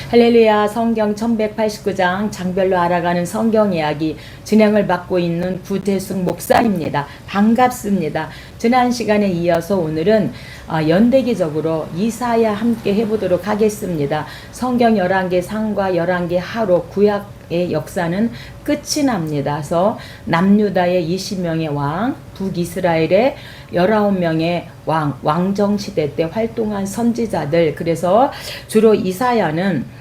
할렐루야. 성경 1189장 장별로 알아가는 성경 이야기 진행을 맡고 있는 구태숙 목사입니다. 반갑습니다. 지난 시간에 이어서 오늘은 연대기적으로 이사야 함께 해보도록 하겠습니다. 성경 11개 상과 11개 하로 구약의 역사는 끝이 납니다. 그래서 남유다의 20명의 왕, 북이스라엘의 19명의 왕정시대 때 활동한 선지자들, 그래서 주로 이사야는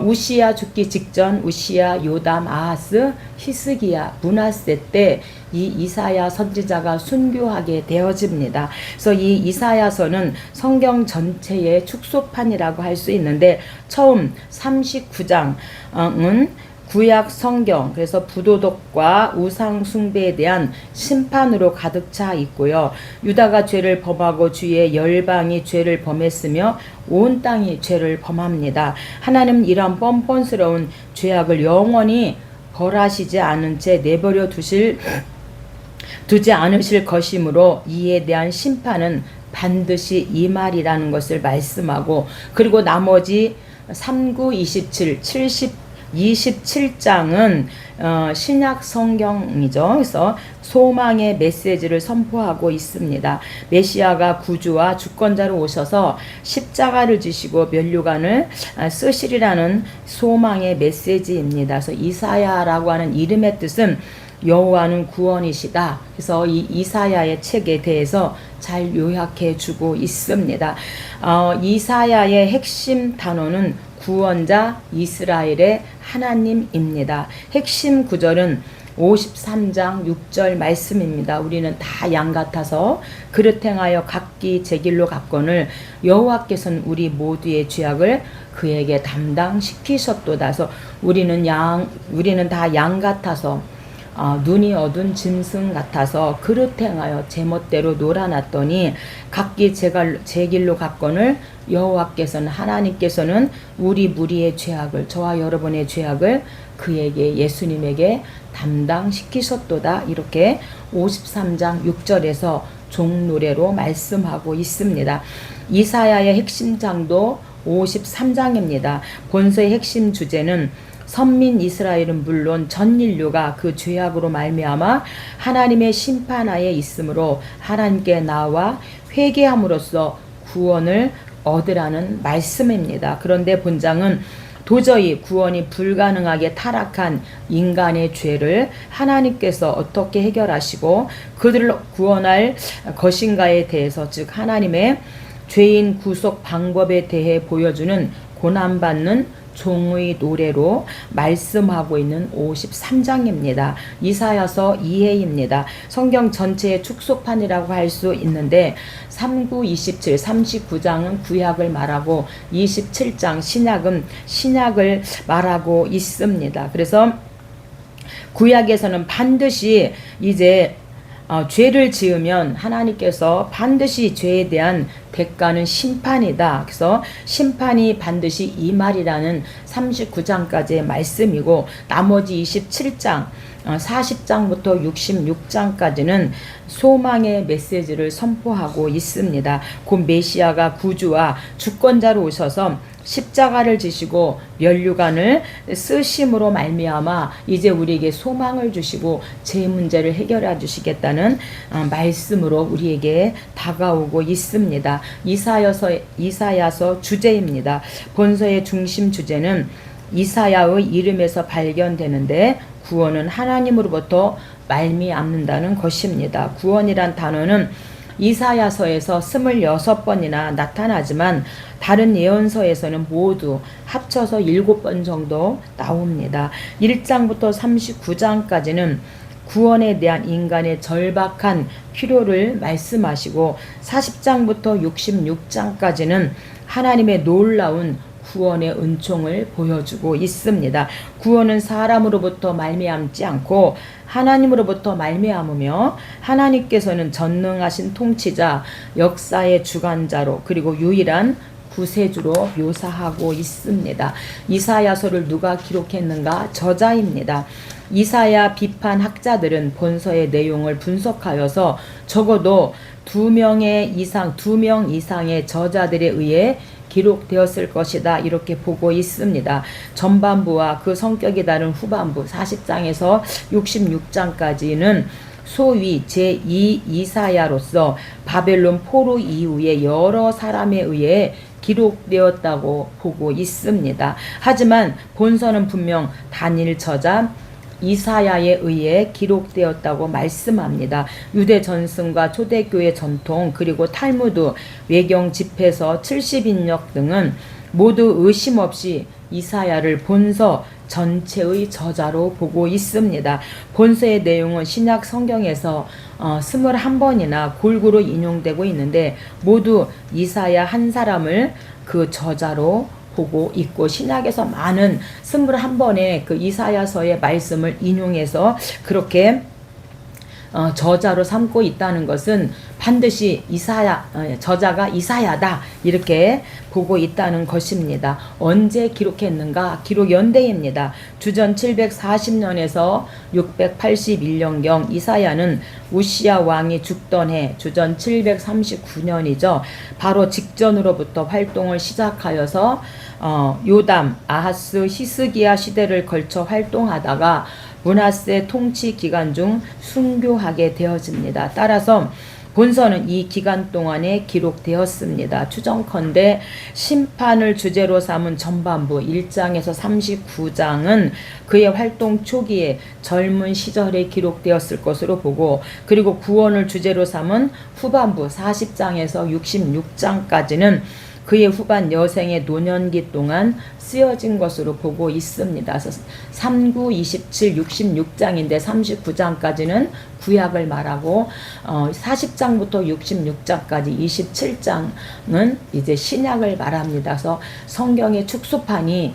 우시야 죽기 직전 우시야, 요담, 아하스, 히스기야, 므낫세 때 이 이사야 선지자가 순교하게 되어집니다. 그래서 이 이사야서는 성경 전체의 축소판이라고 할 수 있는데 처음 39장은 구약 성경, 그래서 부도덕과 우상 숭배에 대한 심판으로 가득 차 있고요. 유다가 죄를 범하고 주위의 열방이 죄를 범했으며 온 땅이 죄를 범합니다. 하나님은 이런 뻔뻔스러운 죄악을 영원히 벌하시지 않은 채 내버려 두지 않으실 것이므로 이에 대한 심판은 반드시 임하리라는 것을 말씀하고, 그리고 나머지 39, 27, 70, 27장은 신약 성경이죠. 그래서 소망의 메시지를 선포하고 있습니다. 메시아가 구주와 주권자로 오셔서 십자가를 지시고 면류관을 쓰시리라는 소망의 메시지입니다. 그래서 이사야라고 하는 이름의 뜻은 여호와는 구원이시다. 그래서 이 이사야의 책에 대해서 잘 요약해 주고 있습니다. 이사야의 핵심 단어는 구원자 이스라엘의 하나님입니다. 핵심 구절은 53장 6절 말씀입니다. 우리는 다 양 같아서 그릇 행하여 각기 제 길로 갔거늘 여호와께서는 우리 모두의 죄악을 그에게 담당시키셨도다. 그래서 우리는 다 양 같아서 눈이 어두운 짐승 같아서 그릇 행하여 제멋대로 놀아놨더니 각기 제 길로 갔거늘 여호와께서는, 하나님께서는 우리 무리의 죄악을, 저와 여러분의 죄악을 그에게, 예수님에게 담당시키셨도다. 이렇게 53장 6절에서 종노래로 말씀하고 있습니다. 이사야의 핵심 장도 53장입니다. 본서의 핵심 주제는 선민 이스라엘은 물론 전 인류가 그 죄악으로 말미암아 하나님의 심판하에 있으므로 하나님께 나와 회개함으로써 구원을 얻으라는 말씀입니다. 그런데 본장은 도저히 구원이 불가능하게 타락한 인간의 죄를 하나님께서 어떻게 해결하시고 그들을 구원할 것인가에 대해서, 즉 하나님의 죄인 구속 방법에 대해 보여주는 고난받는 종의 노래로 말씀하고 있는 53장입니다. 이사야서 2회입니다. 성경 전체의 축소판이라고 할 수 있는데 39, 27, 39장은 구약을 말하고 27장 신약은 신약을 말하고 있습니다. 그래서 구약에서는 반드시 이제 죄를 지으면 하나님께서 반드시 죄에 대한 대가는 심판이다. 그래서 심판이 반드시 임하리라는 39장까지의 말씀이고, 나머지 27장, 40장부터 66장까지는 소망의 메시지를 선포하고 있습니다. 곧 메시아가 구주와 주권자로 오셔서 십자가를 지시고 면류관을 쓰심으로 말미암아 이제 우리에게 소망을 주시고 제 문제를 해결해 주시겠다는 말씀으로 우리에게 다가오고 있습니다. 이사야서 주제입니다. 본서의 중심 주제는 이사야의 이름에서 발견되는데 구원은 하나님으로부터 말미암는다는 것입니다. 구원이란 단어는 이사야서에서 26번이나 나타나지만 다른 예언서에서는 모두 합쳐서 7번 정도 나옵니다. 1장부터 39장까지는 구원에 대한 인간의 절박한 필요를 말씀하시고 40장부터 66장까지는 하나님의 놀라운 구원의 은총을 보여주고 있습니다. 구원은 사람으로부터 말미암지 않고 하나님으로부터 말미암으며 하나님께서는 전능하신 통치자, 역사의 주관자로, 그리고 유일한 구세주로 묘사하고 있습니다. 이사야서를 누가 기록했는가? 저자입니다. 이사야 비판 학자들은 본서의 내용을 분석하여서 적어도 2명 이상의 저자들에 의해 기록되었을 것이다 이렇게 보고 있습니다. 전반부와 그 성격이 다른 후반부 40장에서 66장까지는 소위 제2 이사야로서 바벨론 포로 이후에 여러 사람에 의해 기록되었다고 보고 있습니다. 하지만 본서는 분명 단일 저자 이사야에 의해 기록되었다고 말씀합니다. 유대 전승과 초대교회 전통 그리고 탈무드 외경 집회서 70인력 등은 모두 의심 없이 이사야를 본서 전체의 저자로 보고 있습니다. 본서의 내용은 신약 성경에서 21번이나 골고루 인용되고 있는데 모두 이사야 한 사람을 그 저자로 보고 있고 신약에서 많은 21번의 그 이사야서의 말씀을 인용해서 그렇게 저자로 삼고 있다는 것은 반드시 저자가 이사야다 이렇게 보고 있다는 것입니다. 언제 기록했는가? 기록 연대입니다. 주전 740년에서 681년경 이사야는 우시야 왕이 죽던 해 주전 739년이죠. 바로 직전으로부터 활동을 시작하여서 요담, 아하스, 히스기야 시대를 걸쳐 활동하다가 므낫세 통치 기간 중 순교하게 되어집니다. 따라서 본서는 이 기간 동안에 기록되었습니다. 추정컨대 심판을 주제로 삼은 전반부 1장에서 39장은 그의 활동 초기에 젊은 시절에 기록되었을 것으로 보고 그리고 구원을 주제로 삼은 후반부 40장에서 66장까지는 그의 후반 여생의 노년기 동안 쓰여진 것으로 보고 있습니다. 그래서 39, 27, 66장인데 39장까지는 구약을 말하고 40장부터 66장까지 27장은 이제 신약을 말합니다. 그래서 성경의 축소판이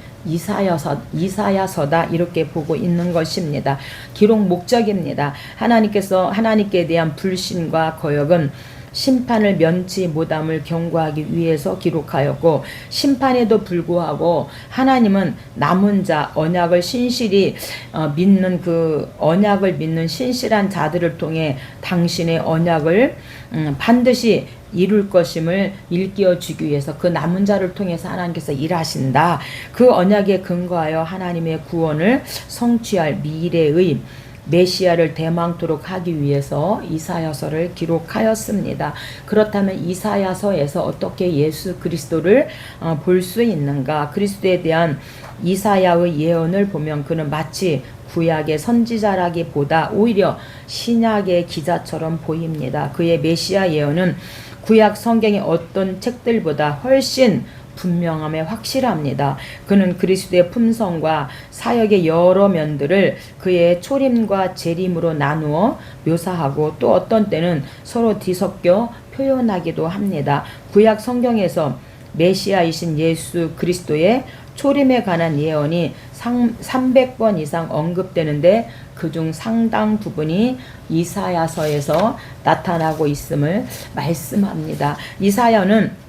이사야서다 이렇게 보고 있는 것입니다. 기록 목적입니다. 하나님께 대한 불신과 거역은 심판을 면치 못함을 경고하기 위해서 기록하였고 심판에도 불구하고 하나님은 남은 자 언약을 신실히 믿는 그 언약을 믿는 신실한 자들을 통해 당신의 언약을 반드시 이룰 것임을 일깨워 주기 위해서 그 남은 자를 통해서 하나님께서 일하신다. 그 언약에 근거하여 하나님의 구원을 성취할 미래의 메시아를 대망토록 하기 위해서 이사야서를 기록하였습니다. 그렇다면 이사야서에서 어떻게 예수 그리스도를 볼 수 있는가? 그리스도에 대한 이사야의 예언을 보면 그는 마치 구약의 선지자라기보다 오히려 신약의 기자처럼 보입니다. 그의 메시아 예언은 구약 성경의 어떤 책들보다 훨씬 분명함에 확실합니다. 그는 그리스도의 품성과 사역의 여러 면들을 그의 초림과 재림으로 나누어 묘사하고 또 어떤 때는 서로 뒤섞여 표현하기도 합니다. 구약 성경에서 메시아이신 예수 그리스도의 초림에 관한 예언이 300번 이상 언급되는데 그중 상당 부분이 이사야서에서 나타나고 있음을 말씀합니다. 이사야는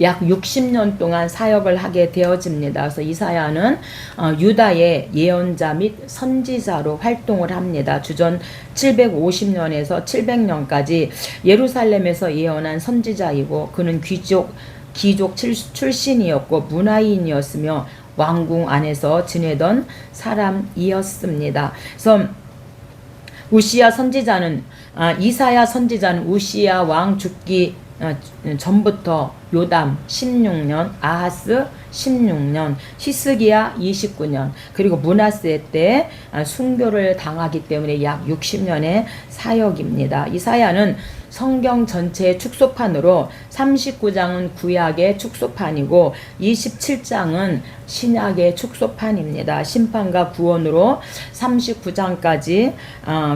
약 60년 동안 사역을 하게 되어집니다. 그래서 이사야는 유다의 예언자 및 선지자로 활동을 합니다. 주전 750년에서 700년까지 예루살렘에서 예언한 선지자이고 그는 귀족 출신이었고 문화인이었으며 왕궁 안에서 지내던 사람이었습니다. 그래서 이사야 선지자는 우시야 왕 죽기 전부터 요담 16년, 아하스 16년, 히스기야 29년, 그리고 므낫세 때 순교를 당하기 때문에 약 60년의 사역입니다. 이사야는 성경 전체의 축소판으로 39장은 구약의 축소판이고 27장은 신약의 축소판입니다. 심판과 구원으로 39장까지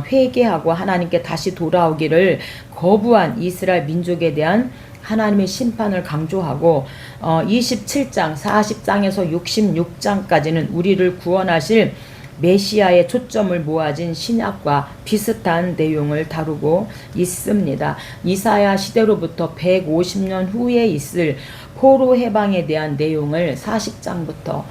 회개하고 하나님께 다시 돌아오기를 거부한 이스라엘 민족에 대한 하나님의 심판을 강조하고 27장, 40장에서 66장까지는 우리를 구원하실 메시아의 초점을 모아진 신약과 비슷한 내용을 다루고 있습니다. 이사야 시대로부터 150년 후에 있을 포로 해방에 대한 내용을 40장부터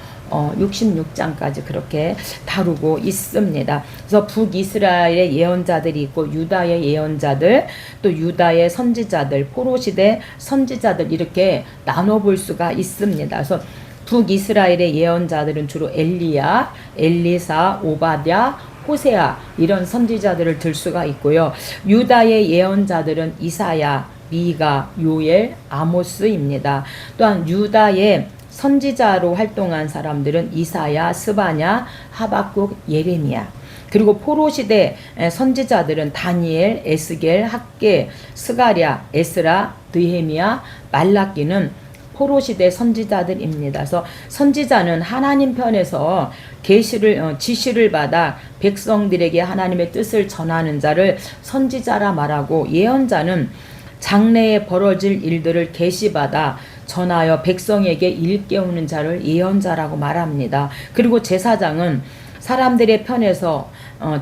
66장까지 그렇게 다루고 있습니다. 그래서 북이스라엘의 예언자들이 있고 유다의 예언자들, 또 유다의 선지자들, 포로시대 선지자들 이렇게 나눠볼 수가 있습니다. 그래서 북이스라엘의 예언자들은 주로 엘리야, 엘리사, 오바댜, 호세아 이런 선지자들을 들 수가 있고요. 유다의 예언자들은 이사야, 미가, 요엘, 아모스입니다. 또한 유다의 선지자로 활동한 사람들은 이사야, 스바냐, 하박국, 예레미야. 그리고 포로시대 선지자들은 다니엘, 에스겔, 학개, 스가랴, 에스라, 느헤미야, 말라기는 포로시대 선지자들입니다. 그래서 선지자는 하나님 편에서 지시를 받아 백성들에게 하나님의 뜻을 전하는 자를 선지자라 말하고, 예언자는 장래에 벌어질 일들을 계시받아 전하여 백성에게 일깨우는 자를 예언자라고 말합니다. 그리고 제사장은 사람들의 편에서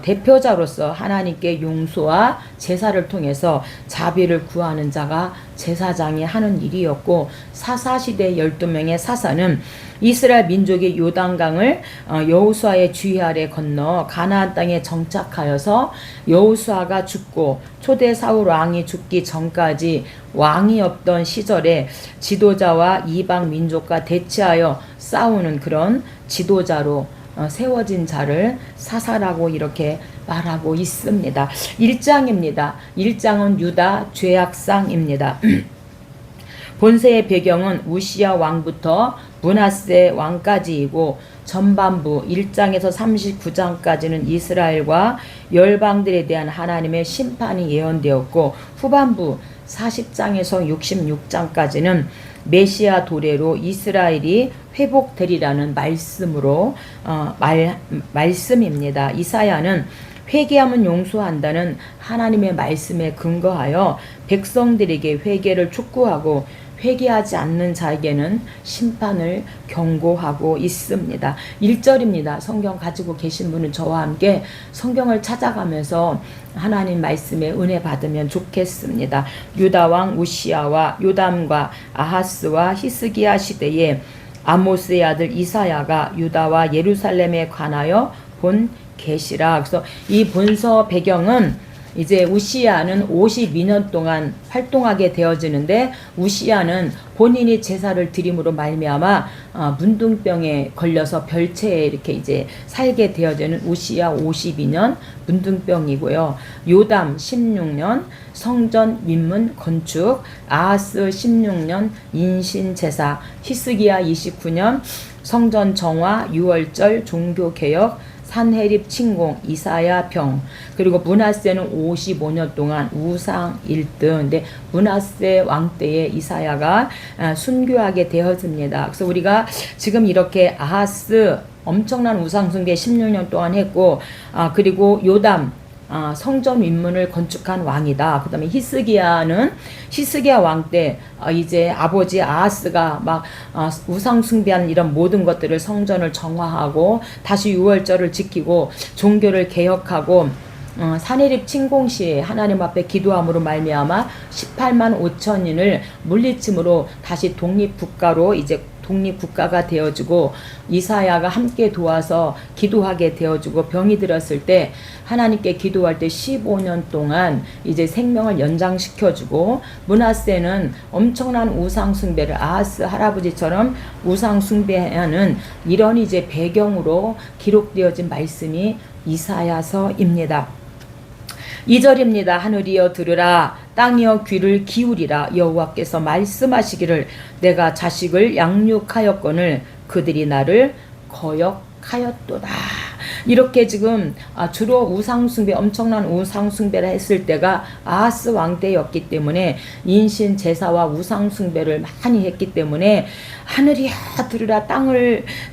대표자로서 하나님께 용서와 제사를 통해서 자비를 구하는 자가 제사장이 하는 일이었고, 사사시대 12명의 사사는 이스라엘 민족이 요단강을 여호수아의 주의 아래 건너 가나안 땅에 정착하여서 여호수아가 죽고 초대 사울 왕이 죽기 전까지 왕이 없던 시절에 지도자와 이방 민족과 대치하여 싸우는 그런 지도자로 세워진 자를 사사라고 이렇게 말하고 있습니다. 1장입니다. 1장은 유다 죄악상입니다. 본세의 배경은 우시야 왕부터 므낫세 왕까지이고, 전반부 1장에서 39장까지는 이스라엘과 열방들에 대한 하나님의 심판이 예언되었고, 후반부 40장에서 66장까지는 메시아 도래로 이스라엘이 회복되리라는 말씀으로 말씀입니다. 이사야는 회개하면 용서한다는 하나님의 말씀에 근거하여 백성들에게 회개를 촉구하고 회개하지 않는 자에게는 심판을 경고하고 있습니다. 1절입니다. 성경 가지고 계신 분은 저와 함께 성경을 찾아가면서 하나님 말씀에 은혜 받으면 좋겠습니다. 유다왕 우시야와 요담과 아하스와 히스기야 시대에 아모스의 아들 이사야가 유다와 예루살렘에 관하여 본 계시라. 그래서 이 본서 배경은 이제 우시야는 52년 동안 활동하게 되어지는데, 우시야는 본인이 제사를 드림으로 말미암아 문둥병에 걸려서 별채에 이렇게 이제 살게 되어지는 우시야 52년 문둥병이고요. 요담 16년 성전 민문 건축, 아하스 16년 인신 제사, 히스기야 29년 성전 정화, 유월절 종교개혁, 산헤립 침공, 이사야 병, 그리고 므낫세는 55년 동안 우상 1등. 근데 므낫세 왕 때에 이사야가 순교하게 되어집니다. 그래서 우리가 지금 이렇게 아하스 엄청난 우상 숭배 16년 동안 했고, 그리고 요담 성전 윗문을 건축한 왕이다. 그 다음에 히스기야 왕 때 이제 아버지 아하스가 막 우상 숭배한 이런 모든 것들을 성전을 정화하고 다시 유월절을 지키고 종교를 개혁하고 산헤립 침공 시에 하나님 앞에 기도함으로 말미암아 18만 5천인을 물리침으로 다시 독립국가로 이제 독립국가가 되어지고, 이사야가 함께 도와서 기도하게 되어지고, 병이 들었을 때 하나님께 기도할 때 15년 동안 이제 생명을 연장시켜주고, 므낫세는 엄청난 우상 숭배를 아하스 할아버지처럼 우상 숭배하는 이런 이제 배경으로 기록되어진 말씀이 이사야서입니다. 2절입니다. 하늘이여 들으라, 땅이여 귀를 기울이라. 여호와께서 말씀하시기를 내가 자식을 양육하였거늘 그들이 나를 거역하였도다. 이렇게 지금 주로 우상숭배, 엄청난 우상숭배를 했을 때가 아하스 왕 때였기 때문에 인신 제사와 우상숭배를 많이 했기 때문에 하늘이여 들으라,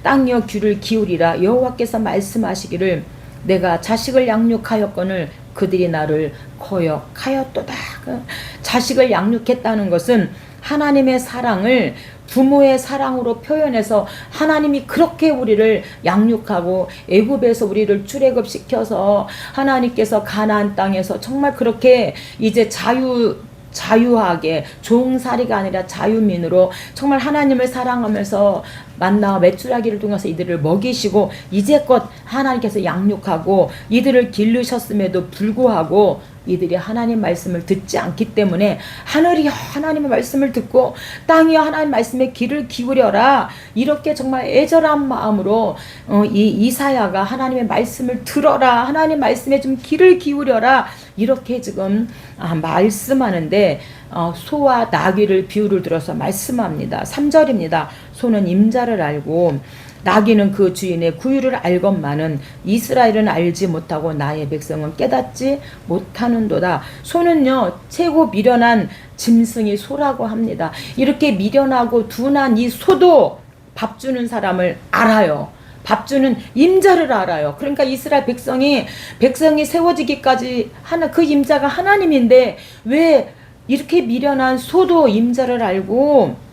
땅이여 귀를 기울이라. 여호와께서 말씀하시기를 내가 자식을 양육하였거늘 그들이 나를 거역하였도다. 자식을 양육했다는 것은 하나님의 사랑을 부모의 사랑으로 표현해서 하나님이 그렇게 우리를 양육하고 애굽에서 우리를 출애굽시켜서 하나님께서 가나안 땅에서 정말 그렇게 이제 자유하게 종살이가 아니라 자유민으로 정말 하나님을 사랑하면서 만나 메추라기를 통해서 이들을 먹이시고 이제껏 하나님께서 양육하고 이들을 기르셨음에도 불구하고 이들이 하나님 말씀을 듣지 않기 때문에 하늘이 하나님의 말씀을 듣고 땅이 하나님 말씀에 귀를 기울여라, 이렇게 정말 애절한 마음으로 이 이사야가 하나님의 말씀을 들어라, 하나님 말씀에 좀 귀를 기울여라, 이렇게 지금 말씀하는데 소와 나귀를 비유를 들어서 말씀합니다. 3절입니다. 소는 임자를 알고 나귀는 그 주인의 구유를 알건만은 이스라엘은 알지 못하고 나의 백성은 깨닫지 못하는도다. 소는요, 최고 미련한 짐승이 소라고 합니다. 이렇게 미련하고 둔한 이 소도 밥 주는 사람을 알아요. 밥 주는 임자를 알아요. 그러니까 이스라엘 백성이 세워지기까지 그 임자가 하나님인데 왜 이렇게 미련한 소도 임자를 알고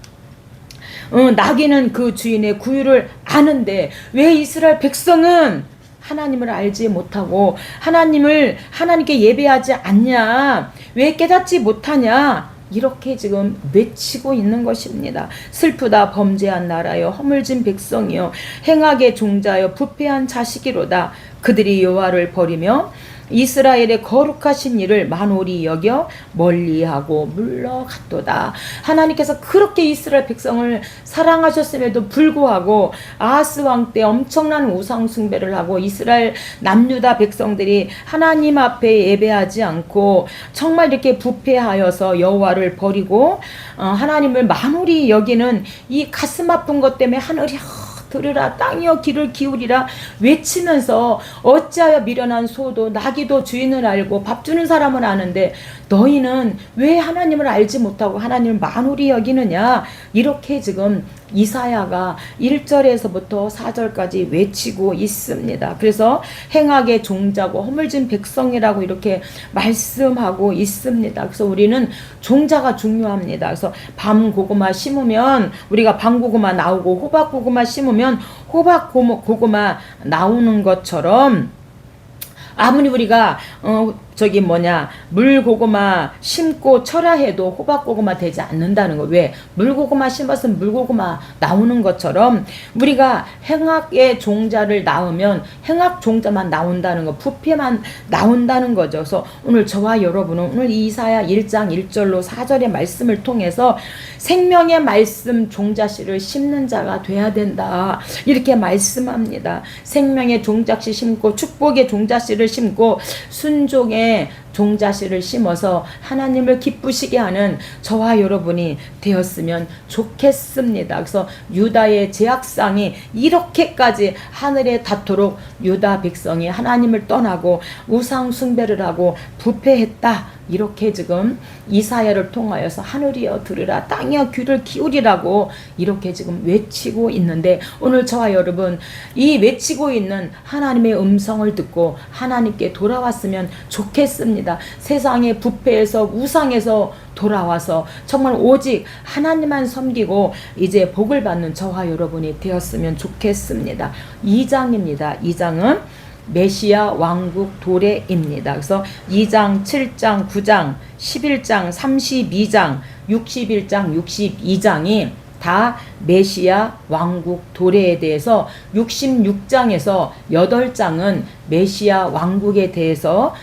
나귀는 그 주인의 구유를 아는데 왜 이스라엘 백성은 하나님을 알지 못하고 하나님께 예배하지 않냐, 왜 깨닫지 못하냐, 이렇게 지금 외치고 있는 것입니다. 슬프다 범죄한 나라여, 허물진 백성이여, 행악의 종자여, 부패한 자식이로다. 그들이 여호와를 버리며 이스라엘의 거룩하신 일을 만홀히 여겨 멀리하고 물러갔도다. 하나님께서 그렇게 이스라엘 백성을 사랑하셨음에도 불구하고 아하스 왕 때 엄청난 우상 숭배를 하고 이스라엘 남유다 백성들이 하나님 앞에 예배하지 않고 정말 이렇게 부패하여서 여호와를 버리고 하나님을 만홀히 여기는 이 가슴 아픈 것 때문에 하늘이 들으라, 땅이여 귀를 기울이라 외치면서 어찌하여 미련한 소도 나귀도 주인을 알고 밥 주는 사람은 아는데 너희는 왜 하나님을 알지 못하고 하나님을 만홀히 여기느냐, 이렇게 지금 이사야가 1절에서부터 4절까지 외치고 있습니다. 그래서 행악의 종자고 허물진 백성이라고 이렇게 말씀하고 있습니다. 그래서 우리는 종자가 중요합니다. 그래서 밤고구마 심으면 우리가 밤고구마 나오고 호박고구마 심으면 호박고구마 나오는 것처럼 아무리 우리가 물고구마 심고 철화해도 호박고구마 되지 않는다는 거. 왜? 물고구마 심었으면 물고구마 나오는 것처럼 우리가 행악의 종자를 낳으면 행악 종자만 나온다는 거, 부패만 나온다는 거죠. 그래서 오늘 저와 여러분은 오늘 이사야 1장 1절로 4절의 말씀을 통해서 생명의 말씀 종자씨를 심는 자가 돼야 된다, 이렇게 말씀합니다. 생명의 종자씨 심고 축복의 종자씨를 심고 순종의 종자씨를 심어서 하나님을 기쁘시게 하는 저와 여러분이 되었으면 좋겠습니다. 그래서 유다의 제약상이 이렇게까지 하늘에 닿도록 유다 백성이 하나님을 떠나고 우상 숭배를 하고 부패했다, 이렇게 지금 이사야를 통하여서 하늘이여 들으라, 땅이여 귀를 기울이라고 이렇게 지금 외치고 있는데 오늘 저와 여러분 이 외치고 있는 하나님의 음성을 듣고 하나님께 돌아왔으면 좋겠습니다. 세상의 부패에서 우상에서 돌아와서 정말 오직 하나님만 섬기고 이제 복을 받는 저와 여러분이 되었으면 좋겠습니다. 2장입니다. 2장은 메시아 왕국 도래입니다. 그래서 2장, 7장, 9장, 11장, 32장, 61장, 62장이 다 메시아 왕국 도래에 대해서 66장에서 8장은 메시아 왕국에 대해서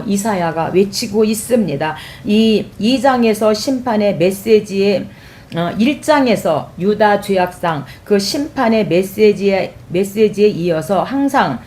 이사야가 외치고 있습니다. 이 2장에서 심판의 메시지에 1장에서 유다 죄악상 그 심판의 메시지에 이어서 항상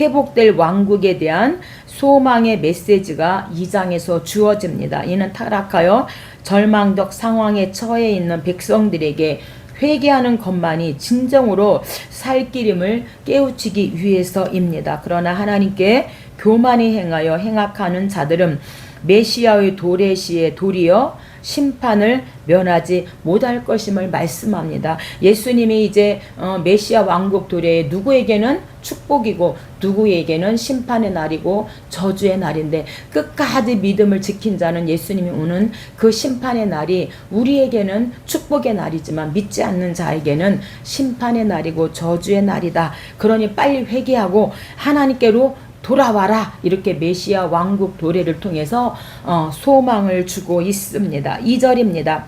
회복될 왕국에 대한 소망의 메시지가 2장에서 주어집니다. 이는 타락하여 절망적 상황에 처해 있는 백성들에게 회개하는 것만이 진정으로 살 길임을 깨우치기 위해서입니다. 그러나 하나님께 교만히 행하여 행악하는 자들은 메시아의 도래 시에 도리어 심판을 면하지 못할 것임을 말씀합니다. 예수님이 이제 메시아 왕국 도래에 누구에게는 축복이고 누구에게는 심판의 날이고 저주의 날인데 끝까지 믿음을 지킨 자는 예수님이 오는 그 심판의 날이 우리에게는 축복의 날이지만 믿지 않는 자에게는 심판의 날이고 저주의 날이다. 그러니 빨리 회개하고 하나님께로 돌아와라. 이렇게 메시아 왕국 도래를 통해서 소망을 주고 있습니다. 2절입니다.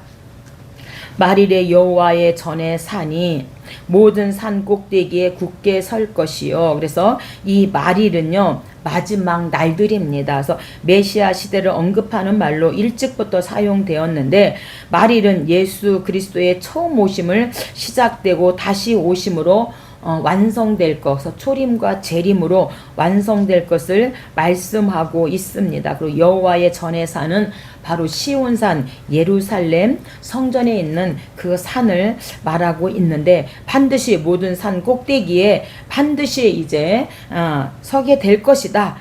말일에 여호와의 전에 산이 모든 산 꼭대기에 굳게 설 것이요. 그래서 이 말일은요, 마지막 날들입니다. 그래서 메시아 시대를 언급하는 말로 일찍부터 사용되었는데, 말일은 예수 그리스도의 처음 오심을 시작되고 다시 오심으로 완성될 것, 그래서 초림과 재림으로 완성될 것을 말씀하고 있습니다. 그리고 여호와의 전에 사는 바로 시온산 예루살렘 성전에 있는 그 산을 말하고 있는데, 반드시 모든 산 꼭대기에 반드시 이제 서게 될 것이다.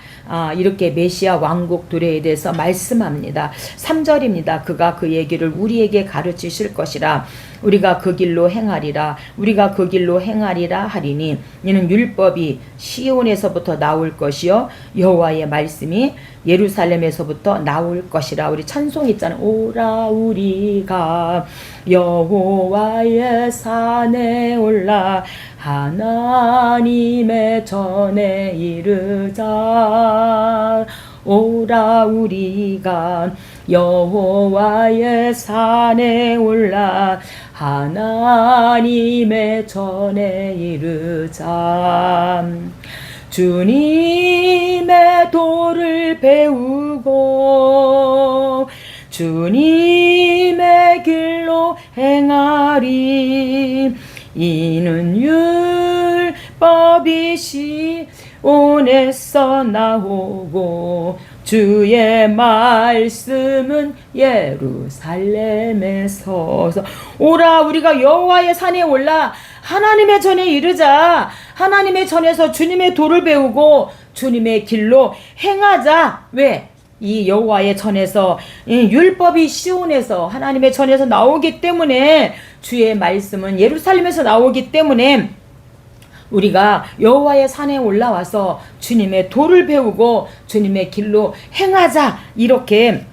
이렇게 메시아 왕국 도래에 대해서 말씀합니다. 3절입니다. 그가 그 얘기를 우리에게 가르치실 것이라. 우리가 그 길로 행하리라. 우리가 그 길로 행하리라 하리니 이는 율법이 시온에서부터 나올 것이요 여호와의 말씀이 예루살렘에서부터 나올 것이라. 우리 찬송 있잖아요. 오라 우리가 여호와의 산에 올라 하나님의 전에 이르자. 오라 우리가 여호와의 산에 올라 하나님의 전에 이르자. 주님의 도를 배우고 주님의 길로 행하리. 이는 율법이 시온에서 나오고 주의 말씀은 예루살렘에서. 오라 우리가 여호와의 산에 올라 하나님의 전에 이르자. 하나님의 전에서 주님의 도를 배우고 주님의 길로 행하자. 왜? 이 여호와의 전에서 율법이 시온에서 하나님의 전에서 나오기 때문에, 주의 말씀은 예루살렘에서 나오기 때문에 우리가 여호와의 산에 올라와서 주님의 도를 배우고 주님의 길로 행하자. 이렇게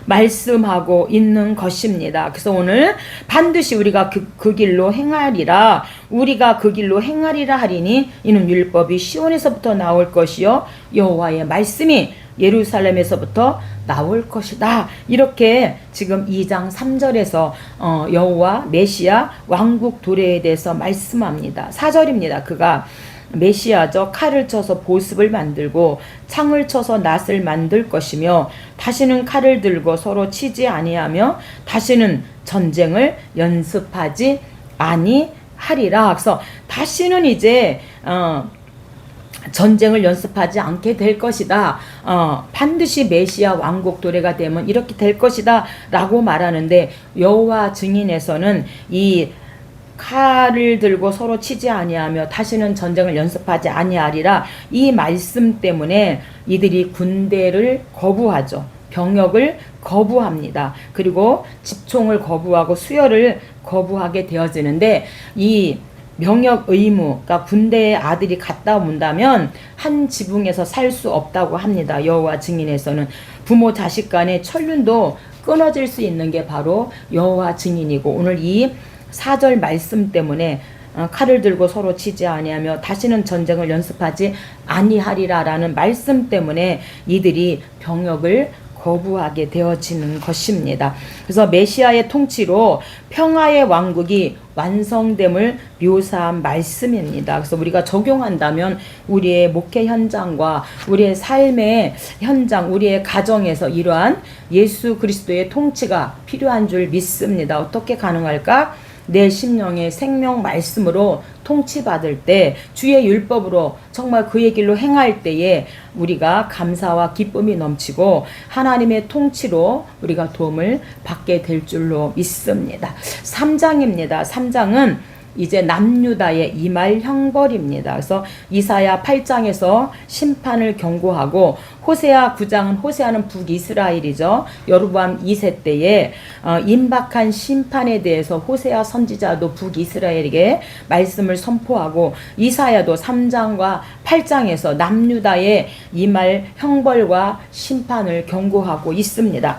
말씀하고 있는 것입니다. 그래서 오늘 반드시 우리가 그 길로 행하리라. 우리가 그 길로 행하리라 하리니 이는 율법이 시온에서부터 나올 것이요 여호와의 말씀이 예루살렘에서부터 나올 것이다. 이렇게 지금 2장 3절에서 여호와 메시아 왕국 도래에 대해서 말씀합니다. 4절입니다. 그가 메시아죠. 칼을 쳐서 보습을 만들고 창을 쳐서 낫을 만들 것이며 다시는 칼을 들고 서로 치지 아니하며 다시는 전쟁을 연습하지 아니하리라. 그래서 다시는 이제 전쟁을 연습하지 않게 될 것이다. 반드시 메시아 왕국 도래가 되면 이렇게 될 것이다 라고 말하는데, 여호와 증인에서는 이 칼을 들고 서로 치지 아니하며 다시는 전쟁을 연습하지 아니하리라, 이 말씀 때문에 이들이 군대를 거부하죠. 병역을 거부합니다. 그리고 집총을 거부하고 수혈을 거부하게 되어지는데, 이 명역 의무, 그러니까 군대에 아들이 갔다 온다면 한 지붕에서 살 수 없다고 합니다. 여호와 증인에서는 부모 자식 간의 천륜도 끊어질 수 있는 게 바로 여호와 증인이고, 오늘 이 4절 말씀 때문에 칼을 들고 서로 치지 아니하며 다시는 전쟁을 연습하지 아니하리라라는 말씀 때문에 이들이 병역을 거부하게 되어지는 것입니다. 그래서 메시아의 통치로 평화의 왕국이 완성됨을 묘사한 말씀입니다. 그래서 우리가 적용한다면 우리의 목회 현장과 우리의 삶의 현장, 우리의 가정에서 이러한 예수 그리스도의 통치가 필요한 줄 믿습니다. 어떻게 가능할까? 내 심령의 생명 말씀으로 통치받을 때, 주의 율법으로 정말 그의 길로 행할 때에 우리가 감사와 기쁨이 넘치고 하나님의 통치로 우리가 도움을 받게 될 줄로 믿습니다. 3장입니다. 3장은 이제 남유다의 이말 형벌입니다. 그래서 이사야 8장에서 심판을 경고하고, 호세아 9장은, 호세아는 북이스라엘이죠. 여로보암 2세 때에 임박한 심판에 대해서 호세아 선지자도 북이스라엘에게 말씀을 선포하고, 이사야도 3장과 8장에서 남유다의 이말 형벌과 심판을 경고하고 있습니다.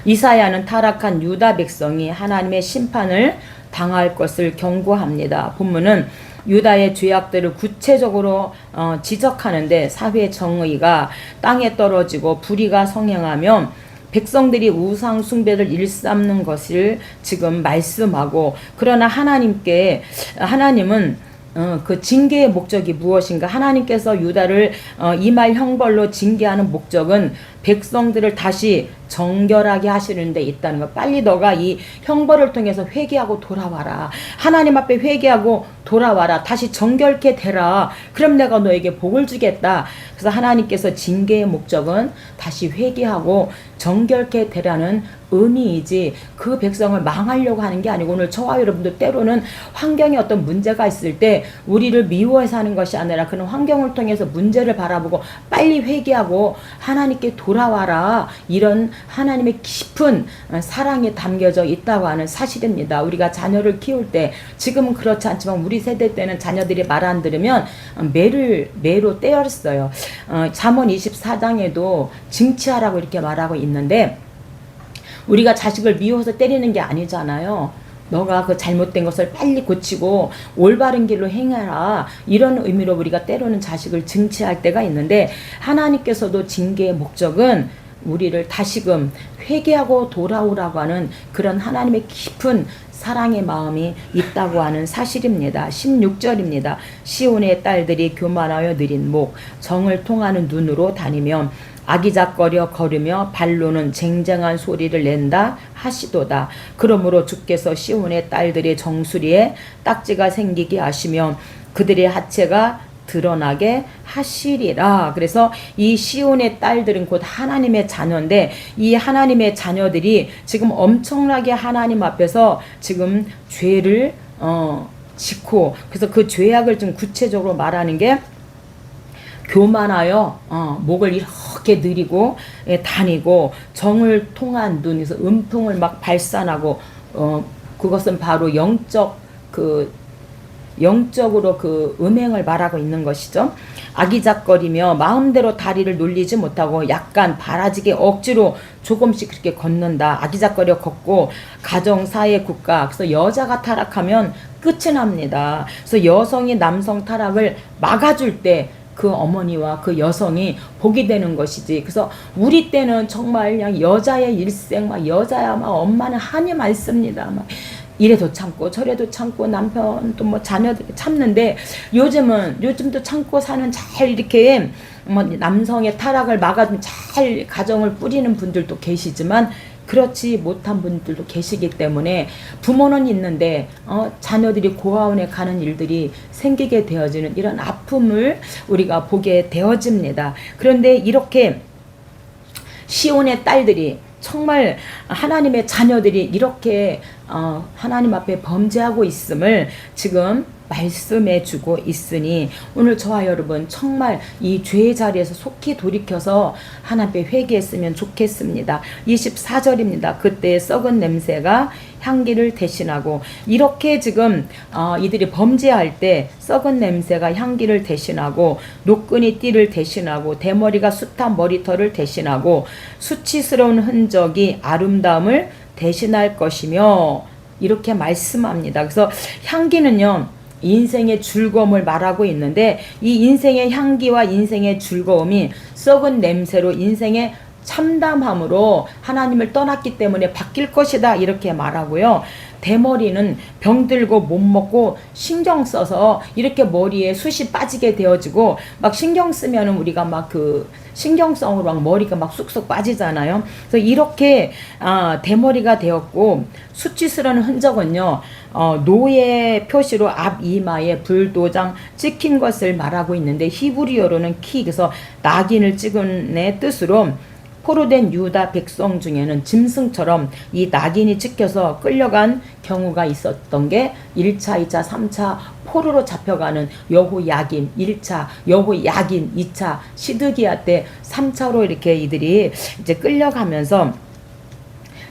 이사야는 타락한 유다 백성이 하나님의 심판을 당할 것을 경고합니다. 본문은 유다의 죄악들을 구체적으로 지적하는데 사회 정의가 땅에 떨어지고 불의가 성행하며 백성들이 우상 숭배를 일삼는 것을 지금 말씀하고, 그러나 하나님은 그 징계의 목적이 무엇인가? 하나님께서 유다를 이말 형벌로 징계하는 목적은 백성들을 다시 정결하게 하시는 데 있다는 거. 빨리 너가 이 형벌을 통해서 회개하고 돌아와라. 하나님 앞에 회개하고 돌아와라. 다시 정결케 되라. 그럼 내가 너에게 복을 주겠다. 그래서 하나님께서 징계의 목적은 다시 회개하고 정결케 되라는 의미이지, 그 백성을 망하려고 하는 게 아니고, 오늘 저와 여러분도 때로는 환경에 어떤 문제가 있을 때 우리를 미워해서 하는 것이 아니라 그런 환경을 통해서 문제를 바라보고 빨리 회개하고 하나님께 돌아와라, 이런 하나님의 깊은 사랑이 담겨져 있다고 하는 사실입니다. 우리가 자녀를 키울 때, 지금은 그렇지 않지만 우리 세대 때는 자녀들이 말 안 들으면 매로 때렸어요. 잠언 24장에도 징치하라고 이렇게 말하고 있는데, 우리가 자식을 미워서 때리는 게 아니잖아요. 너가 그 잘못된 것을 빨리 고치고 올바른 길로 행해라, 이런 의미로 우리가 때로는 자식을 징치할 때가 있는데, 하나님께서도 징계의 목적은 우리를 다시금 회개하고 돌아오라고 하는 그런 하나님의 깊은 사랑의 마음이 있다고 하는 사실입니다. 16절입니다. 시온의 딸들이 교만하여 느린 목, 정을 통하는 눈으로 다니며 아기작거려 걸으며 발로는 쟁쟁한 소리를 낸다 하시도다. 그러므로 주께서 시온의 딸들의 정수리에 딱지가 생기게 하시며 그들의 하체가 드러나게 하시리라. 그래서 이 시온의 딸들은 곧 하나님의 자녀인데, 이 하나님의 자녀들이 지금 엄청나게 하나님 앞에서 지금 죄를 짓고, 그래서 그 죄악을 좀 구체적으로 말하는 게, 교만하여 목을 이렇게 느리고 다니고, 정을 통한 눈에서 음풍을 막 발산하고, 그것은 바로 영적으로 그 음행을 말하고 있는 것이죠. 아기작거리며 마음대로 다리를 놀리지 못하고 약간 바라지게 억지로 조금씩 그렇게 걷는다. 아기작거려 걷고, 가정, 사회, 국가, 그래서 여자가 타락하면 끝이 납니다. 그래서 여성이 남성 타락을 막아줄 때 그 어머니와 그 여성이 복이 되는 것이지. 그래서 우리 때는 정말 그냥 여자의 일생, 막 여자야, 막 엄마는 한이 많습니다. 막 이래도 참고 저래도 참고 남편도 뭐 자녀들 참는데, 요즘도 참고 사는, 잘 이렇게 뭐 남성의 타락을 막아주면 잘 가정을 꾸리는 분들도 계시지만, 그렇지 못한 분들도 계시기 때문에 부모는 있는데 자녀들이 고아원에 가는 일들이 생기게 되어지는 이런 아픔을 우리가 보게 되어집니다. 그런데 이렇게 시온의 딸들이, 정말 하나님의 자녀들이 이렇게 하나님 앞에 범죄하고 있음을 지금 말씀해 주고 있으니, 오늘 저와 여러분 정말 이 죄의 자리에서 속히 돌이켜서 하나님께 회개했으면 좋겠습니다. 24절입니다. 그때 썩은 냄새가 향기를 대신하고, 이렇게 지금 이들이 범죄할 때 썩은 냄새가 향기를 대신하고, 노끈이 띠를 대신하고, 대머리가 숱한 머리털을 대신하고, 수치스러운 흔적이 아름다움을 대신할 것이며, 이렇게 말씀합니다. 그래서 향기는요, 인생의 즐거움을 말하고 있는데, 이 인생의 향기와 인생의 즐거움이 썩은 냄새로 인생의 참담함으로 하나님을 떠났기 때문에 바뀔 것이다, 이렇게 말하고요. 대머리는 병들고 못 먹고 신경 써서 이렇게 머리에 숱이 빠지게 되어지고, 막 신경 쓰면은 우리가 막 그 신경성으로 막 머리가 막 쑥쑥 빠지잖아요. 그래서 이렇게 대머리가 되었고, 수치스러운 흔적은요, 노예 표시로 앞 이마에 불도장 찍힌 것을 말하고 있는데, 히브리어로는 키, 그래서 낙인을 찍은 의 뜻으로, 포로된 유다 백성 중에는 짐승처럼 이 낙인이 찍혀서 끌려간 경우가 있었던 게 1차, 2차, 3차 포로로 잡혀가는 여호야긴 1차, 여호야긴 2차, 시드기야 때 3차로 이렇게 이들이 이제 끌려가면서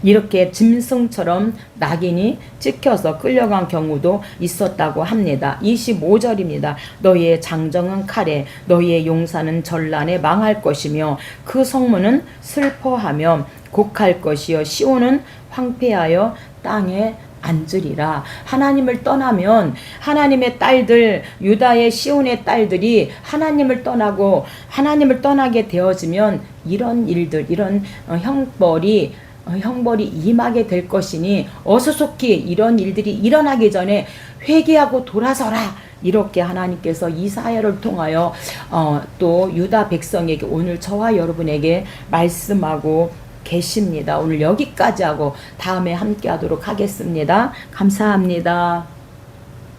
이렇게 짐승처럼 낙인이 찍혀서 끌려간 경우도 있었다고 합니다. 25절입니다. 너희의 장정은 칼에, 너희의 용사는 전란에 망할 것이며 그 성문은 슬퍼하며 곡할 것이요 시온은 황폐하여 땅에 앉으리라. 하나님을 떠나면 하나님의 딸들, 유다의 시온의 딸들이 하나님을 떠나고 하나님을 떠나게 되어지면 이런 일들, 이런 형벌이 임하게 될 것이니 어수속히 이런 일들이 일어나기 전에 회개하고 돌아서라. 이렇게 하나님께서 이사야를 통하여 또 유다 백성에게 오늘 저와 여러분에게 말씀하고 계십니다. 오늘 여기까지 하고 다음에 함께 하도록 하겠습니다. 감사합니다.